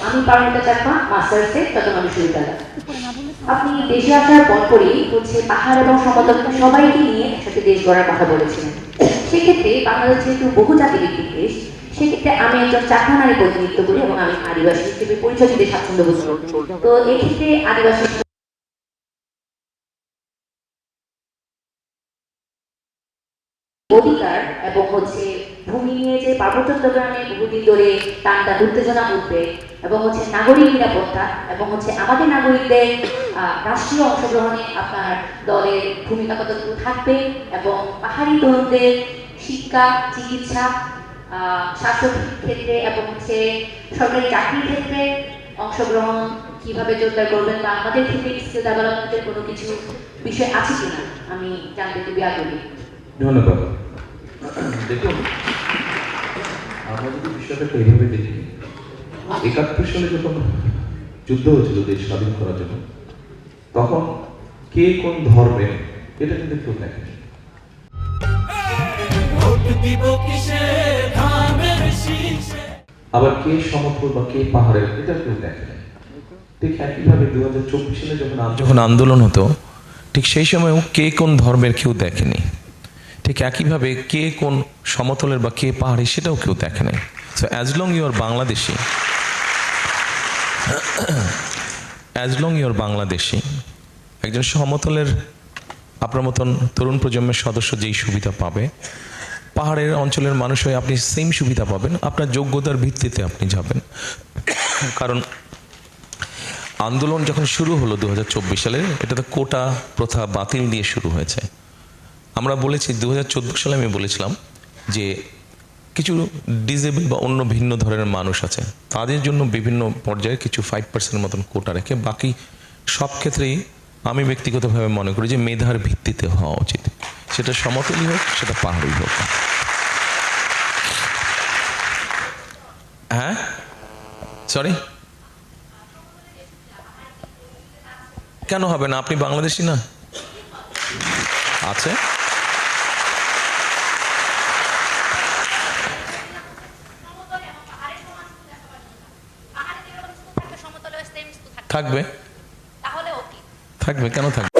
আমি পারমিতা চাকমা, মাস্টার্সে চট্টগ্রাম বিশ্ববিদ্যালয়। আপনি দেশে আসার পরপরই হচ্ছে পাহাড় এবং সমতল সবাইকে নিয়ে একসাথে দেশ গড়ার কথা বলেছিলেন। সেক্ষেত্রে বাংলাদেশ যেহেতু বহুজাতি ভিত্তিক দেশ, সেক্ষেত্রে আমি একজন চাকমা নারী প্রতিনিধিত্ব করি এবং আমি আদিবাসী হিসেবে পরিচয় দিতে স্বাচ্ছন্দ্য বোধ করি। তো এক্ষেত্রে আদিবাসী অধিকার এবং হচ্ছে ভূমি নিয়ে যে পার্বত্য চট্টগ্রামে বহুদিন ধরে টানটা উত্তেজনা উঠবে এবং হচ্ছে নাগরিক নিরাপত্তা এবং হচ্ছে আমাদের নাগরিকদের রাষ্ট্রীয় অংশগ্রহণে আপনার দলের ভূমিকা কতটুকু থাকবে এবং পাহাড়ি তরুণদের শিক্ষা, চিকিৎসা, স্বাস্থ্য ক্ষেত্রে এবং হচ্ছে সরকারি চাকরির ক্ষেত্রে অংশগ্রহণ কিভাবে জোরদার করবেন বা আমাদের ক্ষেত্রে স্কিল ডেভেলপমেন্টের কোনো কিছু বিষয় আছে কিনা আমি জানতে খুবই আগ্রহী। ধন্যবাদ। দেখুন, আমরা যদি বিষয়টাকে এইভাবে দেখি, ৭১ সালে যখন যুদ্ধ হয়েছিল দেশ স্বাধীন করার জন্য, তখন কে কোন ধর্মের এটা কিন্তু কেউ দেখেনি। আবার কে সমতল বা কে পাহাড়ের এটা কেউ দেখেনি। ঠিক একইভাবে 2024 সালে যখন আন্দোলন হতো, ঠিক সেই সময়ও কে কোন ধর্মের কেউ দেখেনি। ঠিক একইভাবে কে কোন সমতলের বা কে পাহাড়ি সেটাও কেউ দেখে নাই। So as long you are Bangladeshi, একজন সমতলের আপনার মতন তরুণ প্রজন্মের সদস্য যেই সুবিধা পাবে, পাহাড়ের অঞ্চলের মানুষ হয়ে আপনি সেম সুবিধা পাবেন। আপনার যোগ্যতার ভিত্তিতে আপনি যাবেন। কারণ আন্দোলন যখন শুরু হলো 2024 সালে, এটা তো কোটা প্রথা বাতিল দিয়ে শুরু হয়েছে। আমরা বলেছি 2014 সালে আমি বলেছিলাম যে কিছু ডিজেবল বা অন্য ভিন্ন ধরনের মানুষ আছে, তাদের জন্য বিভিন্ন পর্যায়ে কিছু 5% মতন কোটা রেখে বাকি সব ক্ষেত্রেই আমি ব্যক্তিগতভাবে মনে করি যে মেধার ভিত্তিতে হওয়া উচিত, সেটা সমতলই হোক সেটা পাহাড়ি হোক। হ্যাঁ, সরি, কেন হবে না? আপনি বাংলাদেশি না? আছে, থাকবে, কেন থাকবে?